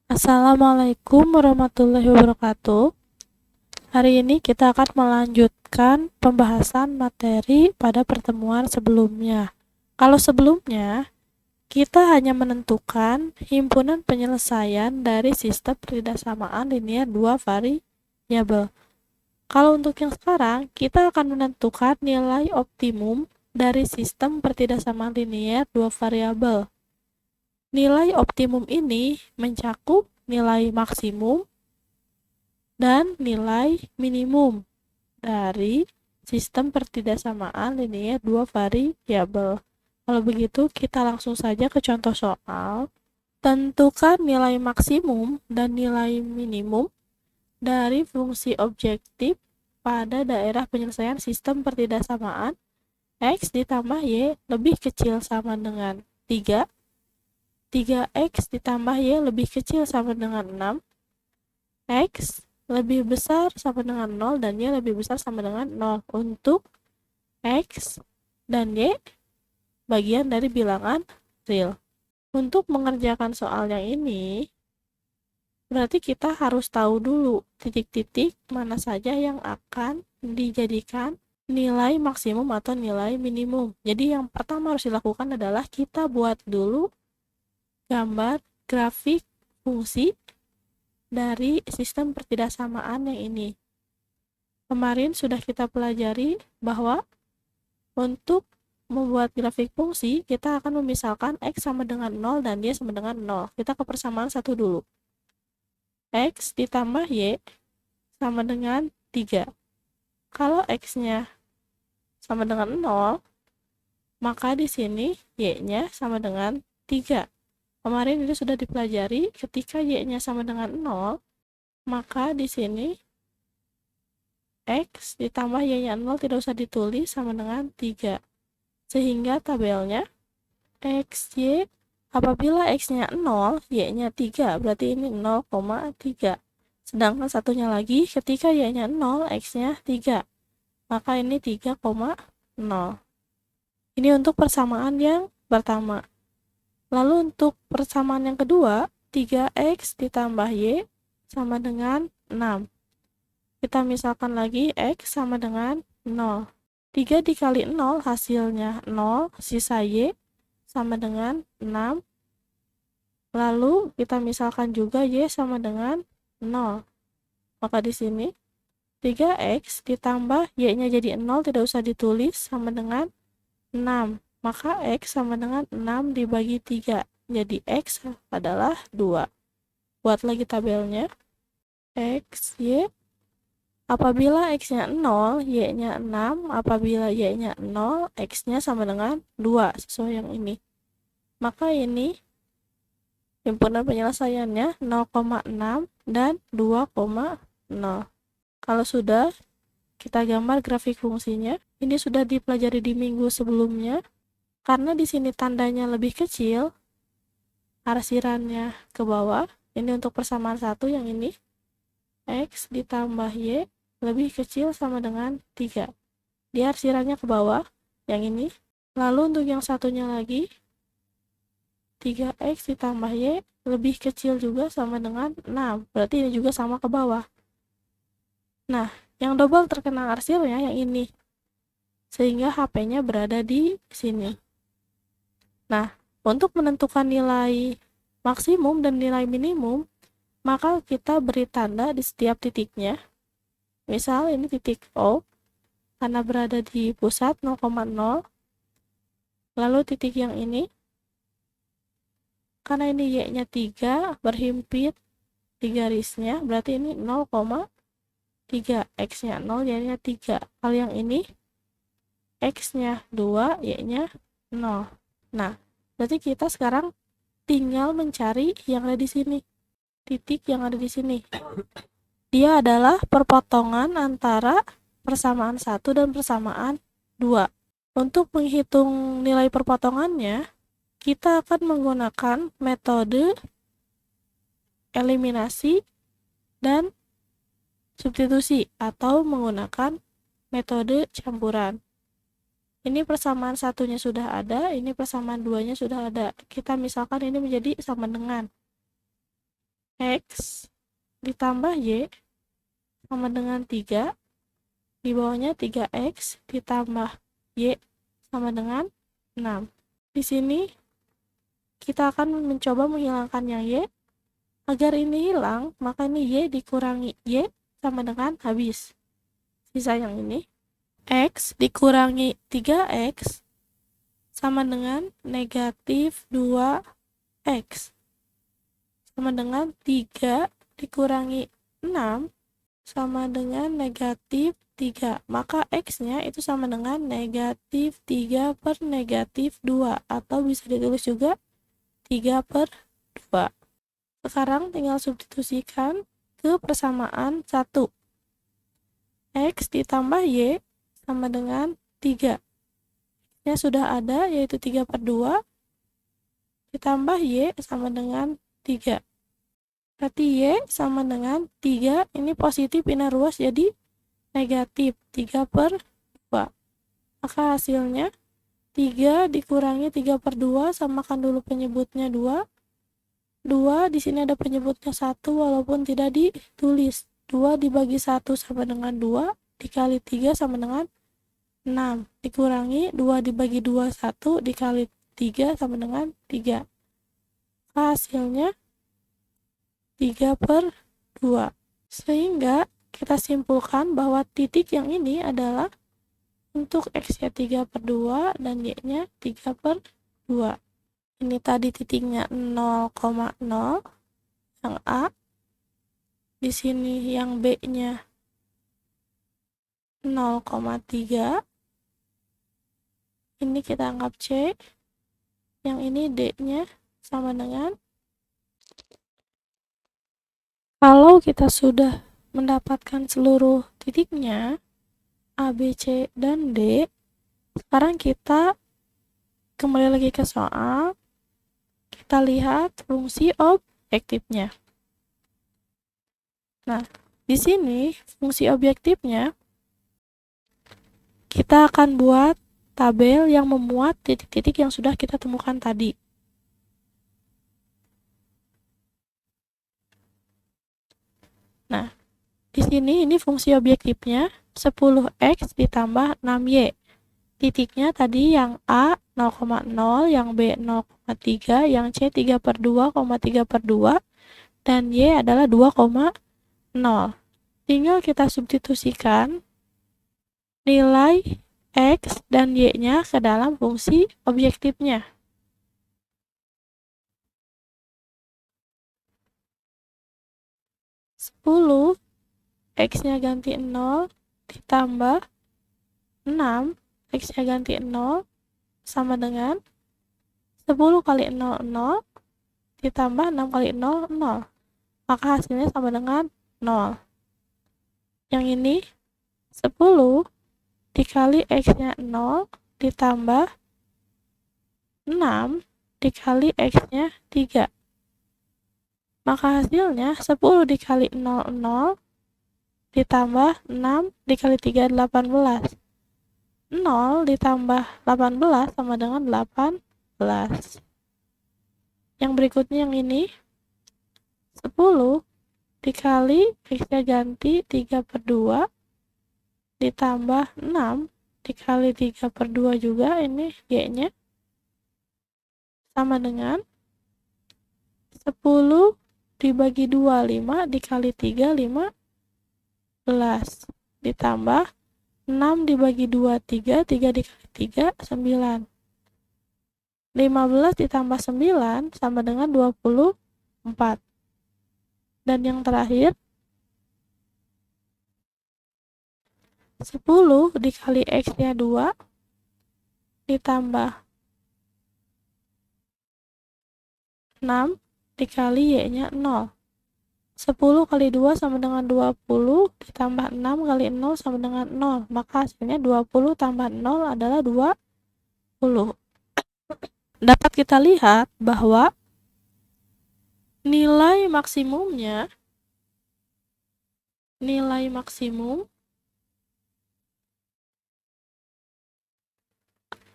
Assalamualaikum warahmatullahi wabarakatuh. Hari ini kita akan melanjutkan pembahasan materi pada pertemuan sebelumnya. Kalau sebelumnya, kita hanya menentukan himpunan penyelesaian dari sistem pertidaksamaan linear dua variabel. Kalau untuk yang sekarang, kita akan menentukan nilai optimum dari sistem pertidaksamaan linear dua variabel. Nilai optimum ini mencakup nilai maksimum dan nilai minimum dari sistem pertidaksamaan linear dua variabel. Kalau begitu, kita langsung saja ke contoh soal. Tentukan nilai maksimum dan nilai minimum dari fungsi objektif pada daerah penyelesaian sistem pertidaksamaan X ditambah Y lebih kecil sama dengan 3, 3X ditambah Y lebih kecil sama dengan 6, X lebih besar sama dengan 0 dan Y lebih besar sama dengan 0 untuk X dan Y bagian dari bilangan real. Untuk mengerjakan soal yang ini, berarti kita harus tahu dulu titik-titik mana saja yang akan dijadikan nilai maksimum atau nilai minimum. Jadi yang pertama harus dilakukan adalah kita buat dulu gambar grafik fungsi dari sistem pertidaksamaan yang ini. Kemarin sudah kita pelajari bahwa untuk membuat grafik fungsi, kita akan memisalkan X sama dengan 0 dan Y sama dengan 0. Kita ke persamaan satu dulu. X ditambah Y sama dengan 3. Kalau X-nya sama dengan 0, maka di sini Y-nya sama dengan 3. Kemarin ini sudah dipelajari, ketika Y-nya sama dengan 0, maka di sini X ditambah Y-nya 0 tidak usah ditulis sama dengan 3. Sehingga tabelnya XY apabila X-nya 0, Y-nya 3, berarti ini 0,3. Sedangkan satunya lagi, ketika Y-nya 0, X-nya 3, maka ini 3,0. Ini untuk persamaan yang pertama. Lalu untuk persamaan yang kedua, 3X ditambah Y sama dengan 6. Kita misalkan lagi X sama dengan 0. 3 dikali 0 hasilnya 0, sisa Y sama dengan 6. Lalu kita misalkan juga Y sama dengan 0. Maka di sini 3X ditambah Y-nya jadi 0 tidak usah ditulis sama dengan 6. Maka X sama dengan 6 dibagi 3. Jadi X adalah 2. Buat lagi tabelnya. X, Y. Apabila X-nya 0, Y-nya 6. Apabila Y-nya 0, X-nya sama dengan 2. Sesuai yang ini. Maka ini himpunan penyelesaiannya 0,6 dan 2,0. Kalau sudah, kita gambar grafik fungsinya. Ini sudah dipelajari di minggu sebelumnya. Karena di sini tandanya lebih kecil, arsirannya ke bawah. Ini untuk persamaan satu yang ini. X ditambah Y lebih kecil sama dengan 3. Dia arsirannya ke bawah, yang ini. Lalu untuk yang satunya lagi, 3X ditambah Y lebih kecil juga sama dengan 6. Berarti ini juga sama ke bawah. Nah, yang double terkena arsirnya yang ini. Sehingga HP-nya berada di sini. Nah, untuk menentukan nilai maksimum dan nilai minimum, maka kita beri tanda di setiap titiknya. Misal ini titik O, karena berada di pusat 0,0. Lalu titik yang ini, karena ini Y-nya 3, berhimpit di garisnya, berarti ini 0,3. X-nya 0, Y-nya 3. Kalau yang ini, X-nya 2, Y-nya 0. Nah, berarti kita sekarang tinggal mencari yang ada di sini. Titik yang ada di sini. Dia adalah perpotongan antara persamaan 1 dan persamaan 2. Untuk menghitung nilai perpotongannya, kita akan menggunakan metode eliminasi dan substitusi atau menggunakan metode campuran. Ini persamaan satunya sudah ada, ini persamaan duanya sudah ada. Kita misalkan ini menjadi sama dengan. X ditambah Y sama dengan 3, di bawahnya 3X ditambah Y sama dengan 6. Di sini kita akan mencoba menghilangkan yang Y. Agar ini hilang, maka ini Y dikurangi Y sama dengan habis. Sisa yang ini, X dikurangi 3X sama dengan negatif 2X. Sama dengan 3 dikurangi 6 sama dengan negatif 3. Maka X-nya itu sama dengan negatif 3 per negatif 2. Atau bisa ditulis juga 3 per 2. Sekarang tinggal substitusikan ke persamaan 1. X ditambah Y sama dengan 3. X-nya sudah ada, yaitu 3 per 2. Ditambah Y sama dengan 3. Berarti Y sama dengan 3. Ini positif, ini ruas, jadi negatif 3 per 2. Maka hasilnya 3 dikurangi 3 per 2, samakan dulu penyebutnya 2. 2 di sini ada penyebutnya 1 walaupun tidak ditulis. 2 dibagi 1 sama dengan 2, dikali 3 sama dengan 6. Dikurangi 2 dibagi 2, 1, dikali 3 sama dengan 3. Hasilnya 3 per 2. Sehingga kita simpulkan bahwa titik yang ini adalah untuk X-nya 3 per 2 dan Y-nya 3 per 2. Ini tadi titiknya 0,0 yang A. Di sini yang B-nya 0,3. Ini kita anggap C. Yang ini D-nya sama dengan, kalau kita sudah mendapatkan seluruh titiknya A, B, C, dan D, sekarang kita kembali lagi ke soal. Kita lihat fungsi objektifnya. Nah, di sini fungsi objektifnya kita akan buat tabel yang memuat titik-titik yang sudah kita temukan tadi. Nah, di sini ini fungsi objektifnya 10X ditambah 6Y. Titiknya tadi yang A 0,0, yang B 0,3, yang C 3 per 2, 3 per 2, dan Y adalah 2,0. Tinggal kita substitusikan nilai X dan Y-nya ke dalam fungsi objektifnya. Sepuluh, X-nya ganti 0, ditambah 6, X-nya ganti 0, sama dengan 10 kali 0, 0, ditambah 6 kali 0, 0. Maka hasilnya sama dengan 0. Yang ini 10 dikali X-nya 0, ditambah 6 dikali X-nya 3. Maka hasilnya 10 dikali 0, 0, ditambah 6 dikali 3, 18. 0 ditambah 18 sama dengan 18. Yang berikutnya yang ini 10 dikali X-nya ganti 3 per 2 ditambah 6 dikali 3 per 2 juga, ini Y-nya sama dengan 10 dibagi 2, 5, dikali 3, 15, ditambah 6 dibagi 2, 3, 3 dikali 3, 9. 15 ditambah 9 sama dengan 24. Dan yang terakhir 10 dikali X-nya 2 ditambah 6 dikali Y-nya 0. 10 kali 2 sama dengan 20, ditambah 6 kali 0 sama dengan 0. Maka hasilnya 20 tambah 0 adalah 20. Dapat kita lihat bahwa nilai maksimum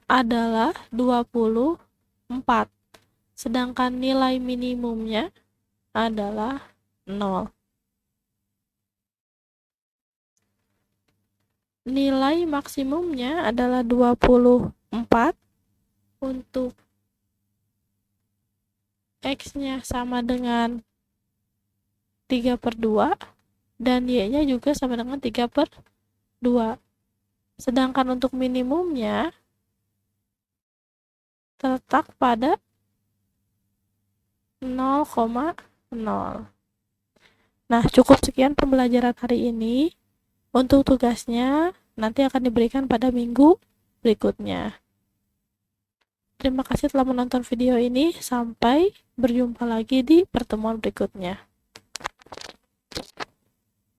adalah 24. Sedangkan nilai minimumnya adalah 0. Nilai maksimumnya adalah 24 untuk X-nya sama dengan 3/2 dan Y-nya juga sama dengan 3/2. Sedangkan untuk minimumnya terletak pada 0,0. Nah, cukup sekian pembelajaran hari ini. Untuk tugasnya nanti akan diberikan pada minggu berikutnya. Terima kasih telah menonton video ini. Sampai berjumpa lagi di pertemuan berikutnya.